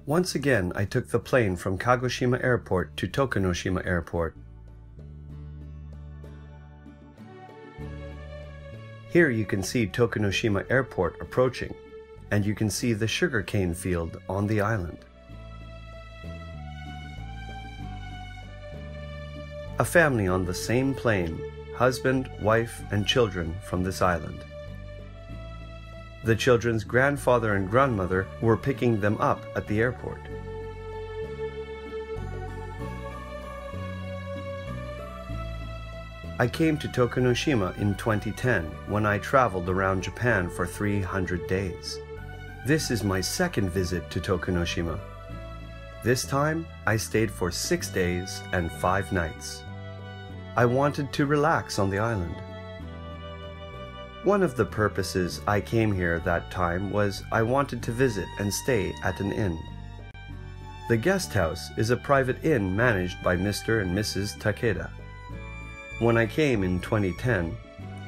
Once again, I took the plane from Kagoshima Airport to Tokunoshima Airport. Here you can see Tokunoshima Airport approaching, and you can see the sugarcane field on the island. A family on the same plane, husband, wife, and children from this island. The children's grandfather and grandmother were picking them up at the airport. I came to Tokunoshima in 2010 when I traveled around Japan for 300 days. This is my second visit to Tokunoshima. This time, I stayed for 6 days and 5 nights. I wanted to relax on the island. One of the purposes I came here that time was I wanted to visit and stay at an inn. The guest house is a private inn managed by Mr. and Mrs. Takeda. When I came in 2010,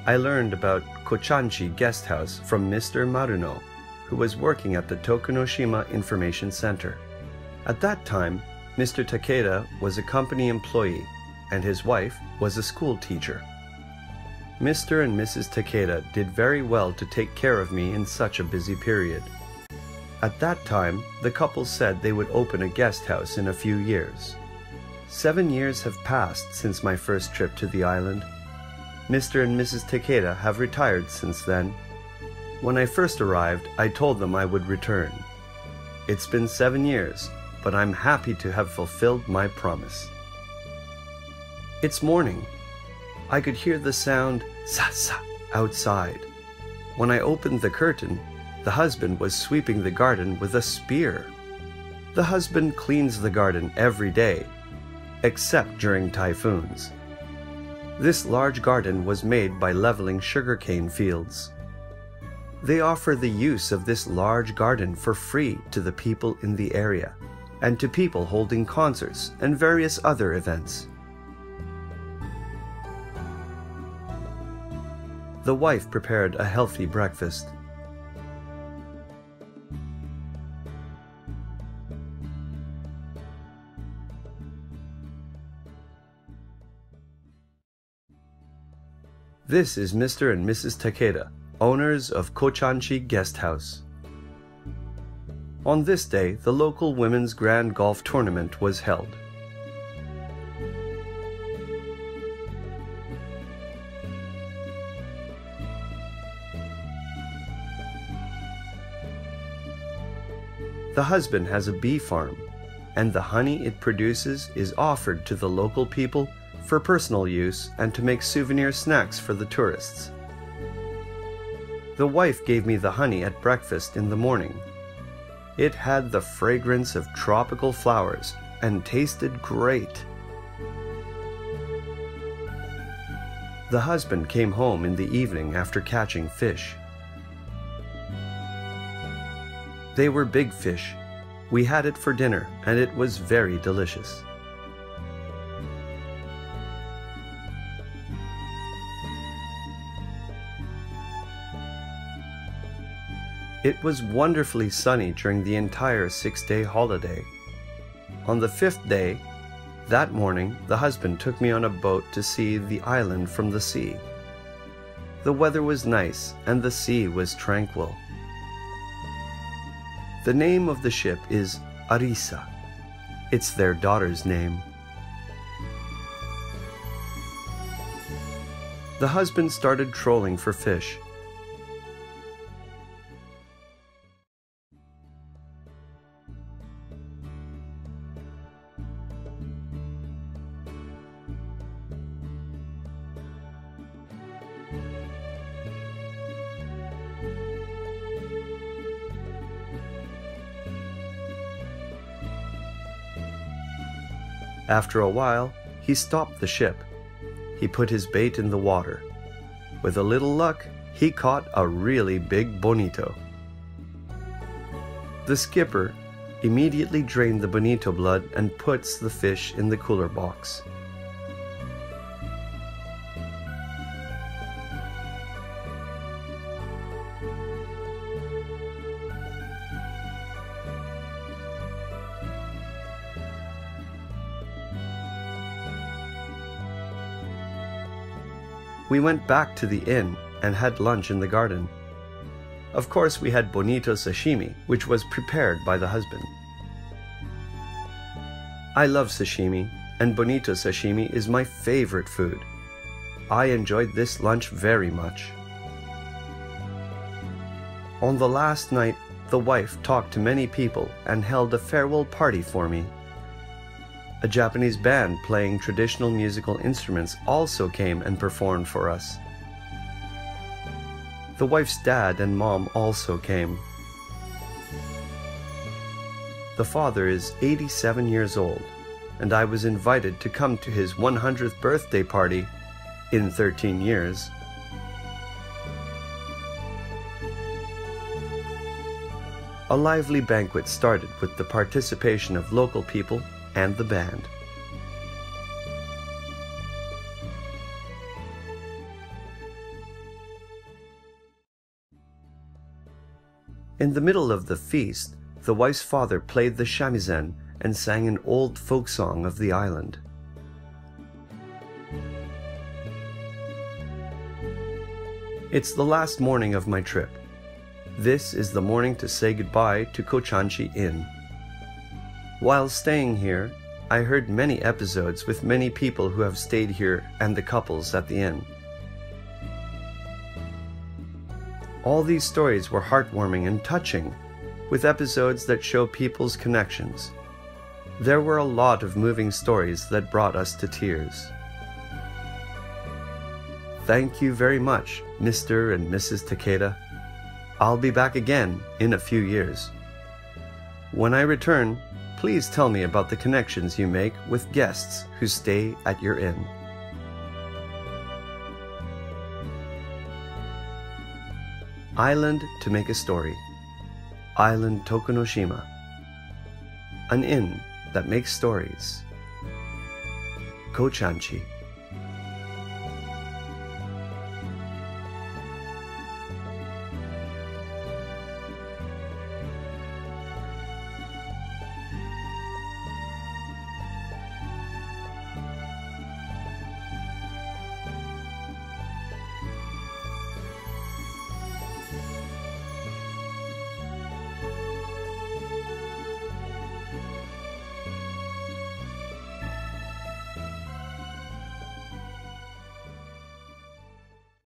I learned about Kochanchi guest house from Mr. Maruno, who was working at the Tokunoshima Information Center. At that time, Mr. Takeda was a company employee and his wife was a school teacher. Mr. and Mrs. Takeda did very well to take care of me in such a busy period. At that time, the couple said they would open a guest house in a few years. 7 years have passed since my first trip to the island. Mr. and Mrs. Takeda have retired since then. When I first arrived, I told them I would return. It's been 7 years, but I'm happy to have fulfilled my promise. It's morning. I could hear the sound sa-sa outside. When I opened the curtain, the husband was sweeping the garden with a spear. The husband cleans the garden every day, except during typhoons. This large garden was made by leveling sugarcane fields. They offer the use of this large garden for free to the people in the area, and to people holding concerts and various other events. The wife prepared a healthy breakfast. This is Mr. and Mrs. Takeda, owners of Kochanchi Guest House. On this day, the local women's grand golf tournament was held. The husband has a bee farm, and the honey it produces is offered to the local people for personal use and to make souvenir snacks for the tourists. The wife gave me the honey at breakfast in the morning. It had the fragrance of tropical flowers and tasted great. The husband came home in the evening after catching fish. They were big fish. We had it for dinner, and it was very delicious. It was wonderfully sunny during the entire 6-day holiday. On the 5th day, that morning, the husband took me on a boat to see the island from the sea. The weather was nice, and the sea was tranquil. The name of the ship is Arisa. It's their daughter's name. The husband started trolling for fish. After a while, he stopped the ship. He put his bait in the water. With a little luck, he caught a really big bonito. The skipper immediately drained the bonito blood and puts the fish in the cooler box. we went back to the inn and had lunch in the garden. Of course, we had bonito sashimi, which was prepared by the husband. I love sashimi, and bonito sashimi is my favorite food. I enjoyed this lunch very much. On the last night, the wife talked to many people and held a farewell party for me. A Japanese band playing traditional musical instruments also came and performed for us. The wife's dad and mom also came. The father is 87 years old, and I was invited to come to his 100th birthday party in 13 years. A lively banquet started with the participation of local people and the band. In the middle of the feast, the wife's father played the shamisen and sang an old folk song of the island. It's the last morning of my trip. This is the morning to say goodbye to Kochanchi Inn. While staying here, I heard many episodes with many people who have stayed here and the couples at the inn. All these stories were heartwarming and touching, with episodes that show people's connections. There were a lot of moving stories that brought us to tears. Thank you very much, Mr. and Mrs. Takeda. I'll be back again in a few years. When I return, please tell me about the connections you make with guests who stay at your inn. Island to make a story. Island Tokunoshima. An inn that makes stories. Kochanchi.